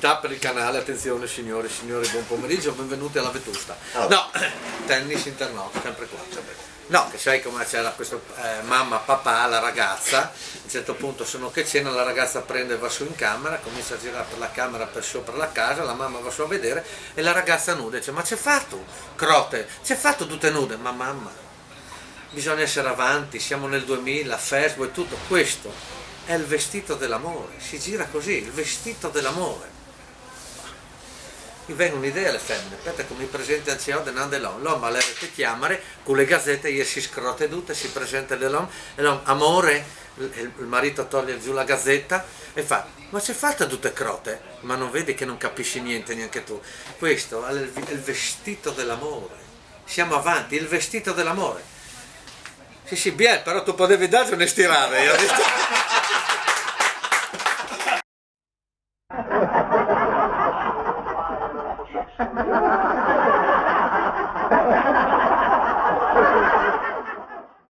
pubblicità per il canale, attenzione signori, buon pomeriggio, benvenuti alla Vetusta. No, tennis internauta, sempre qua. No, che sai come c'era questo mamma, papà, la ragazza, a un certo punto sono che cena, la ragazza prende e va su in camera, comincia a girare per la camera per sopra la casa, la mamma va su a vedere e la ragazza nuda dice: ma c'è fatto, crote, c'è fatto tutte nude? Ma mamma, bisogna essere avanti, siamo nel 2000, Facebook e tutto, questo è il vestito dell'amore, si gira così, il vestito dell'amore. Mi vengono un'idea alle femmine, aspetta che mi presenta anziano dell'uomo, l'uomo alle rete chiamare, con le gazzette io si scrote tutte, si presenta l'uomo, e l'uomo, amore, il marito toglie giù la gazzetta e fa: ma c'è fatta tutte crote? Ma non vedi che non capisci niente neanche tu? Questo è il vestito dell'amore, siamo avanti, il vestito dell'amore. Sì, bien, però tu potevi darci un estirare, io ho detto.